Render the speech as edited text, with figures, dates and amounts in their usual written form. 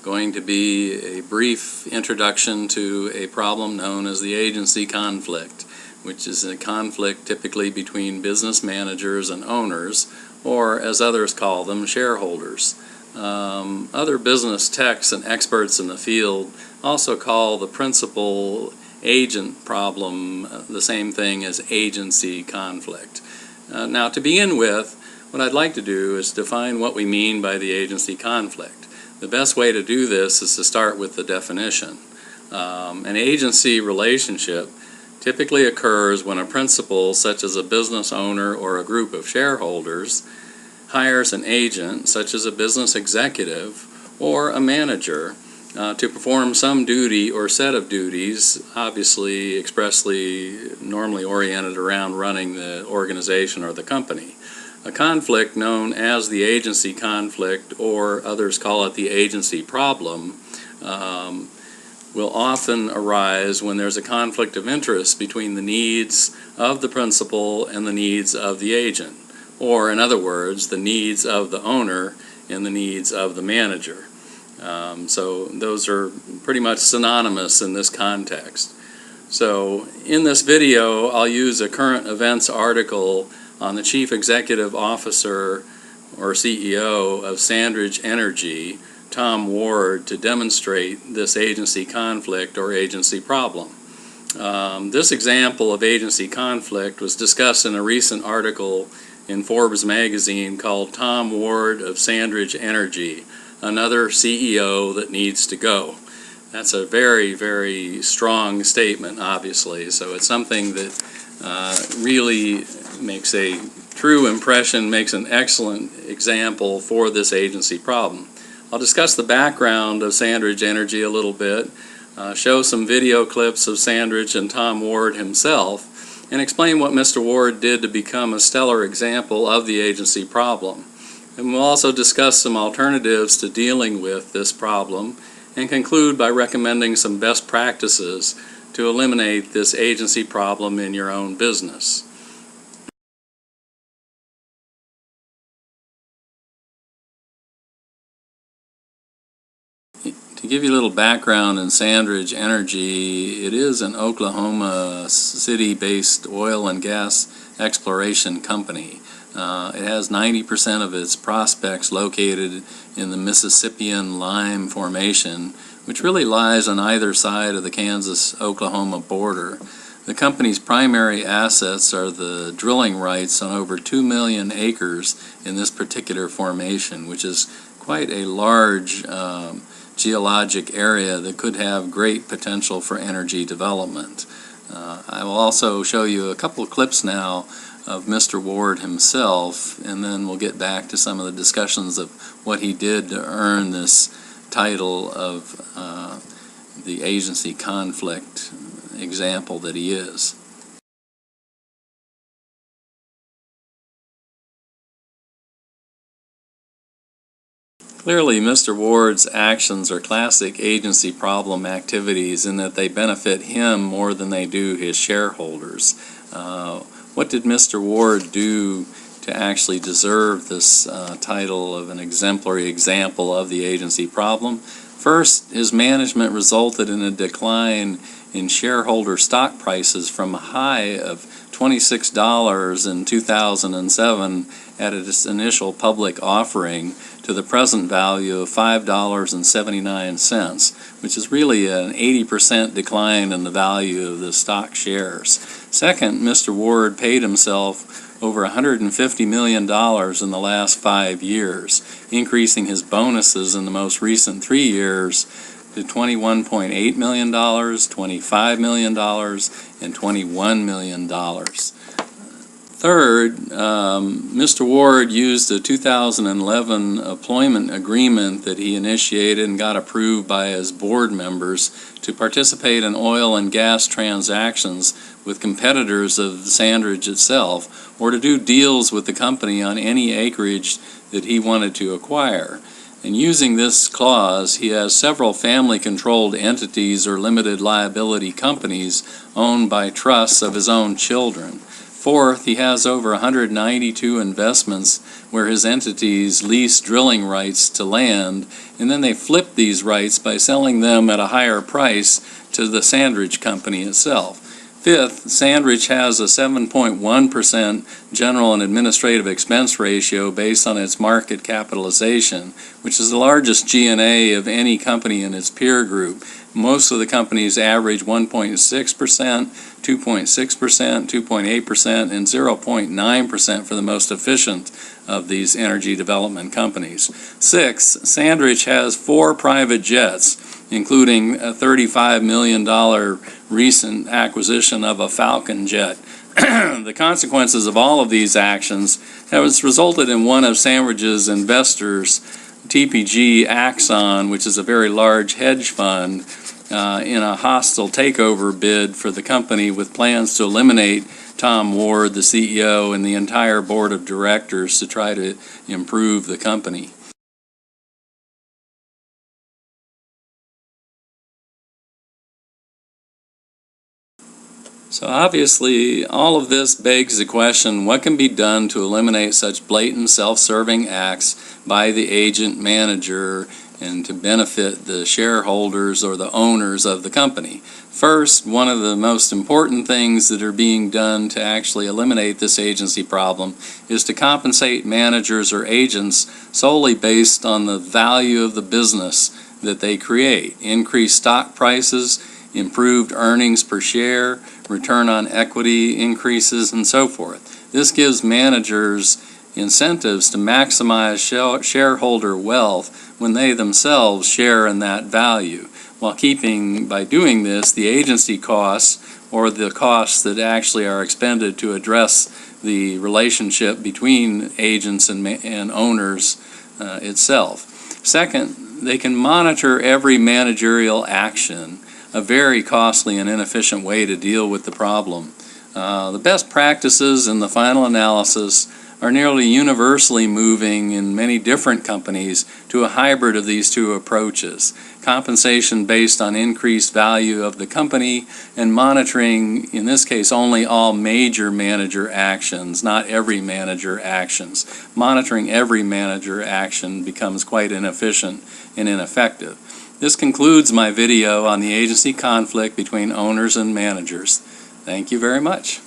going to be a brief introduction to a problem known as the agency conflict, which is a conflict typically between business managers and owners, or as others call them, shareholders. Other business techs and experts in the field also call the principal agent problem the same thing as agency conflict. Now, to begin with, what I'd like to do is define what we mean by the agency conflict. The best way to do this is to start with the definition. An agency relationship typically occurs when a principal, such as a business owner or a group of shareholders, hires an agent, such as a business executive or a manager, to perform some duty or set of duties, obviously expressly normally oriented around running the organization or the company. A conflict known as the agency conflict, or others call it the agency problem, will often arise when there's a conflict of interest between the needs of the principal and the needs of the agent, or in other words, the needs of the owner and the needs of the manager. So those are pretty much synonymous in this context. So in this video, I'll use a current events article on the Chief Executive Officer or CEO of Sandridge Energy, Tom Ward, to demonstrate this agency conflict or agency problem. This example of agency conflict was discussed in a recent article in Forbes magazine called "Tom Ward of Sandridge Energy, Another CEO That Needs to Go." That's a very, very strong statement, obviously, so it's something that really makes a true impression, makes an excellent example for this agency problem. I'll discuss the background of Sandridge Energy a little bit, show some video clips of Sandridge and Tom Ward himself, and explain what Mr. Ward did to become a stellar example of the agency problem. And we'll also discuss some alternatives to dealing with this problem and conclude by recommending some best practices to eliminate this agency problem in your own business. To give you a little background in Sandridge Energy, it is an Oklahoma City-based oil and gas exploration company. It has 90% of its prospects located in the Mississippian Lime Formation, which really lies on either side of the Kansas-Oklahoma border. The company's primary assets are the drilling rights on over 2 million acres in this particular formation, which is quite a large geologic area that could have great potential for energy development. I will also show you a couple of clips now of Mr. Ward himself, and then we'll get back to some of the discussions of what he did to earn this title of the agency conflict example that he is. Clearly, Mr. Ward's actions are classic agency problem activities in that they benefit him more than they do his shareholders. What did Mr. Ward do to actually deserve this title of an exemplary example of the agency problem? First, his management resulted in a decline in shareholder stock prices from a high of $26 in 2007 at its initial public offering to the present value of $5.79, which is really an 80% decline in the value of the stock shares. Second, Mr. Ward paid himself over $150 million in the last 5 years, increasing his bonuses in the most recent 3 years to $21.8 million, $25 million, and $21 million. Third, Mr. Ward used a 2011 employment agreement that he initiated and got approved by his board members to participate in oil and gas transactions with competitors of Sandridge itself, or to do deals with the company on any acreage that he wanted to acquire. And using this clause, he has several family-controlled entities or limited liability companies owned by trusts of his own children. Fourth, he has over 192 investments where his entities lease drilling rights to land, and then they flip these rights by selling them at a higher price to the Sandridge company itself. Fifth, Sandridge has a 7.1% general and administrative expense ratio based on its market capitalization, which is the largest G&A of any company in its peer group. Most of the companies average 1.6%, 2.6%, 2.8%, and 0.9% for the most efficient of these energy development companies. Six, Sandridge has 4 private jets, including a $35 million recent acquisition of a Falcon jet. The consequences of all of these actions has resulted in one of Sandridge's investors, TPG Axon, which is a very large hedge fund, in a hostile takeover bid for the company with plans to eliminate Tom Ward, the CEO, and the entire board of directors to try to improve the company. So obviously, all of this begs the question, what can be done to eliminate such blatant self-serving acts by the agent manager and to benefit the shareholders or the owners of the company? First, one of the most important things that are being done to actually eliminate this agency problem is to compensate managers or agents solely based on the value of the business that they create. Increased stock prices, improved earnings per share, return on equity increases, and so forth. This gives managers incentives to maximize shareholder wealth when they themselves share in that value, while keeping, by doing this, the agency costs or the costs that actually are expended to address the relationship between agents and owners itself. Second, they can monitor every managerial action, a very costly and inefficient way to deal with the problem. The best practices in the final analysis are nearly universally moving in many different companies to a hybrid of these two approaches: compensation based on increased value of the company, and monitoring, in this case, only all major manager actions, not every manager actions. Monitoring every manager action becomes quite inefficient and ineffective. This concludes my video on the agency conflict between owners and managers. Thank you very much.